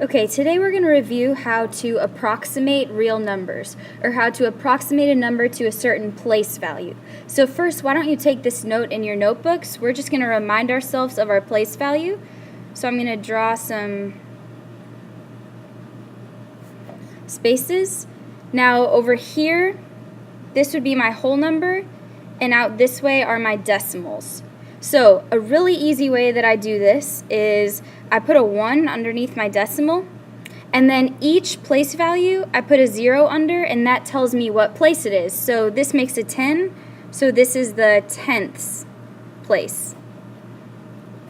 Okay, today we're going to review how to approximate real numbers, or how to approximate a number to a certain place value. So first, why don't you take this note in your notebooks? We're just going to remind ourselves of our place value. So I'm going to draw some spaces. Now over here, this would be my whole number, and out this way are my decimals. So a really easy way that I do this is I put a 1 underneath my decimal, and then each place value I put a 0 under, and that tells me what place it is. So this makes a 10, so this is the tenths place.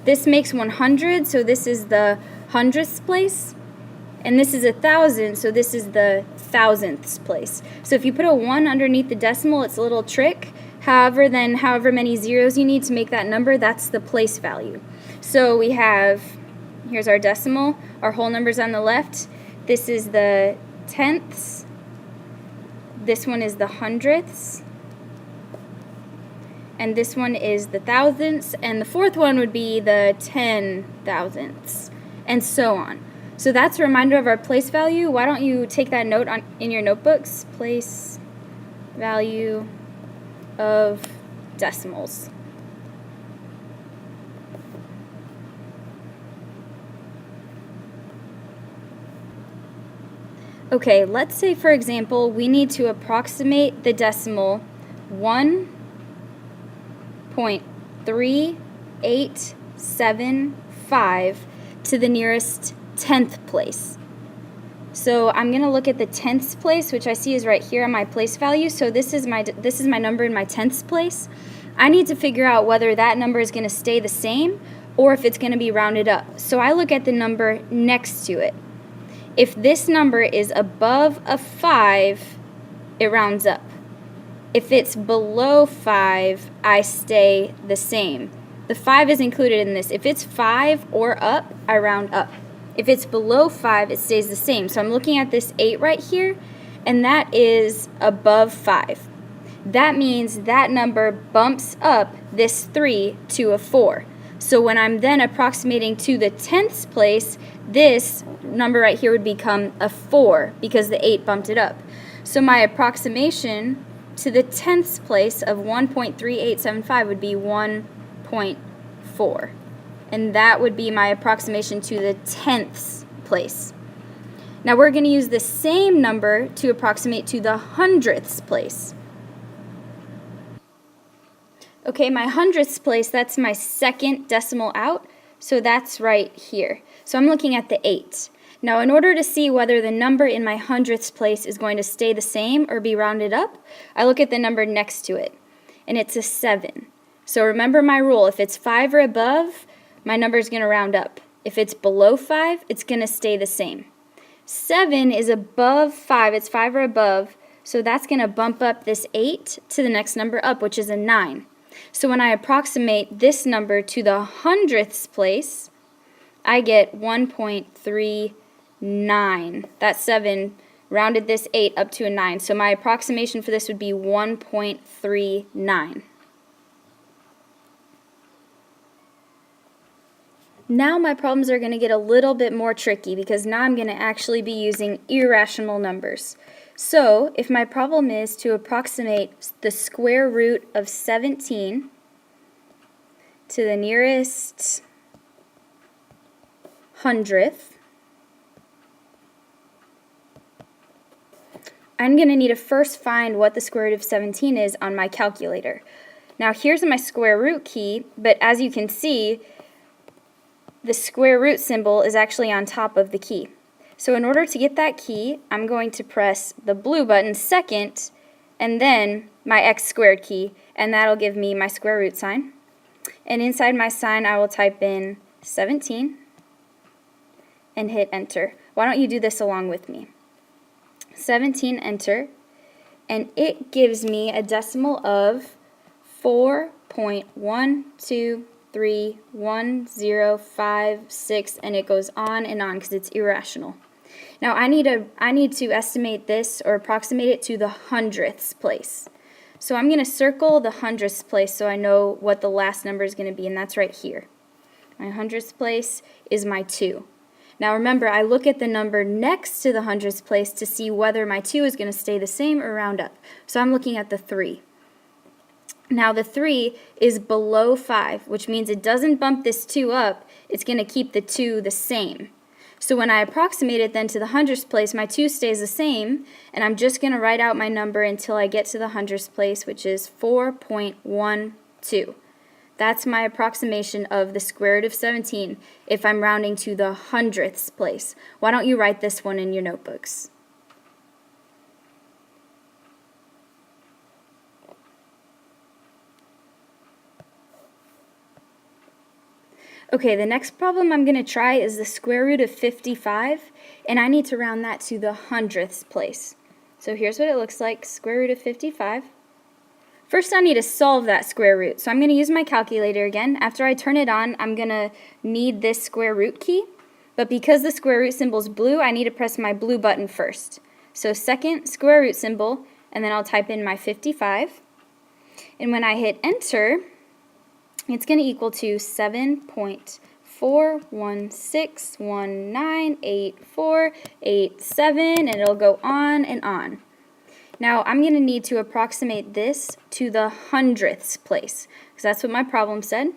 This makes 100, so this is the hundredths place. And this is 1,000, so this is the thousandths place. So if you put a 1 underneath the decimal, it's a little trick. However many zeros you need to make that number, that's the place value. So we have, here's our decimal, our whole number's on the left. This is the tenths. This one is the hundredths. And this one is the thousandths. And the fourth one would be the 10 thousandths, and so on. So that's a reminder of our place value. Why don't you take that note in your notebooks? Place value of decimals. Okay, let's say for example we need to approximate the decimal 1.3875 to the nearest tenth place. So I'm going to look at the tenths place, which I see is right here on my place value. So this is my number in my tenths place. I need to figure out whether that number is going to stay the same or if it's going to be rounded up. So I look at the number next to it. If this number is above a 5, it rounds up. If it's below 5, I stay the same. The 5 is included in this. If it's 5 or up, I round up. If it's below 5, it stays the same. So I'm looking at this 8 right here, and that is above 5. That means that number bumps up this 3 to a 4. So when I'm then approximating to the tenths place, this number right here would become a 4 because the 8 bumped it up. So my approximation to the tenths place of 1.3875 would be 1.4. And that would be my approximation to the tenths place. Now we're going to use the same number to approximate to the hundredths place. Okay, my hundredths place, that's my second decimal out, so that's right here. So I'm looking at the 8. Now in order to see whether the number in my hundredths place is going to stay the same or be rounded up, I look at the number next to it, and it's a 7. So remember my rule, if it's 5 or above, my number is going to round up. If it's below 5, it's going to stay the same. 7 is above 5, it's 5 or above, so that's going to bump up this 8 to the next number up, which is a 9. So when I approximate this number to the hundredths place, I get 1.39. That 7 rounded this 8 up to a 9. So my approximation for this would be 1.39. Now my problems are going to get a little bit more tricky because now I'm going to actually be using irrational numbers. So if my problem is to approximate the square root of 17 to the nearest hundredth, I'm going to need to first find what the square root of 17 is on my calculator. Now here's my square root key, but as you can see, the square root symbol is actually on top of the key. So in order to get that key, I'm going to press the blue button second, and then my x squared key, and that'll give me my square root sign. And inside my sign, I will type in 17 and hit enter. Why don't you do this along with me? 17, enter, and it gives me a decimal of 4.1231056, and it goes on because it's irrational. Now I need to estimate this or approximate it to the hundredths place. So I'm going to circle the hundredths place so I know what the last number is going to be, and that's right here. My hundredths place is my 2. Now remember, I look at the number next to the hundredths place to see whether my 2 is going to stay the same or round up. So I'm looking at the 3. Now the 3 is below 5, which means it doesn't bump this 2 up, it's going to keep the 2 the same. So when I approximate it then to the hundredths place, my 2 stays the same, and I'm just going to write out my number until I get to the hundredths place, which is 4.12. That's my approximation of the square root of 17 if I'm rounding to the hundredths place. Why don't you write this one in your notebooks? Okay, the next problem I'm going to try is the square root of 55, and I need to round that to the hundredths place. So here's what it looks like, square root of 55. First, I need to solve that square root. So I'm going to use my calculator again. After I turn it on, I'm going to need this square root key. But because the square root symbol is blue, I need to press my blue button first. So second square root symbol, and then I'll type in my 55. And when I hit enter, it's going to equal to 7.4161984887, and it'll go on and on. Now I'm going to need to approximate this to the hundredths place, because that's what my problem said.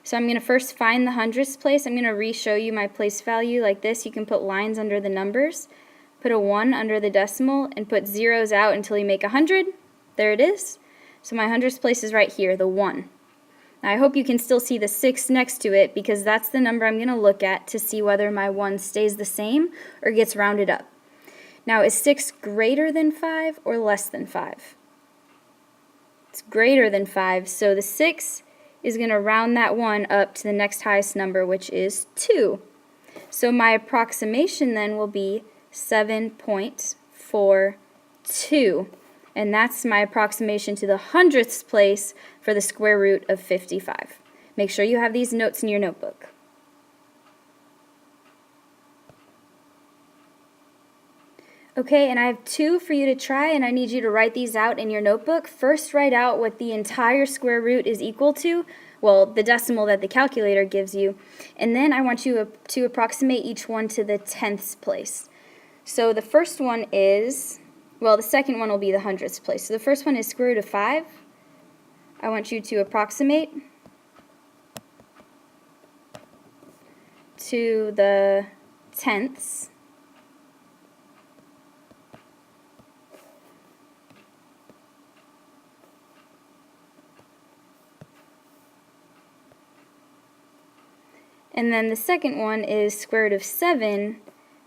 So I'm going to first find the hundredths place. I'm going to re-show you my place value like this. You can put lines under the numbers, put a 1 under the decimal, and put zeros out until you make 100. There it is. So my hundredths place is right here, the 1. Now I hope you can still see the 6 next to it, because that's the number I'm going to look at to see whether my 1 stays the same or gets rounded up. Now, is 6 greater than 5 or less than 5? It's greater than 5, so the 6 is going to round that 1 up to the next highest number, which is 2. So my approximation then will be 7.42, and that's my approximation to the hundredths place for the square root of 55. Make sure you have these notes in your notebook. Okay, and I have 2 for you to try, and I need you to write these out in your notebook. First, write out what the entire square root is equal to, well, the decimal that the calculator gives you, and then I want you to approximate each one to the tenths place. So the first one is, well, the second one will be the hundredths place. So the first one is square root of 5. I want you to approximate to the tenths. And then the second one is square root of 7,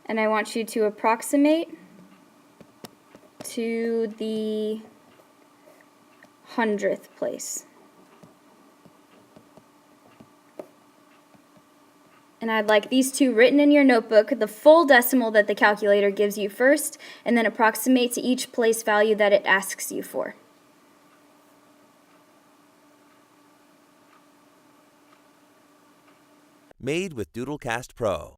and I want you to approximate to the hundredth place. And I'd like these 2 written in your notebook, the full decimal that the calculator gives you first, and then approximate to each place value that it asks you for. Made with Doodlecast Pro.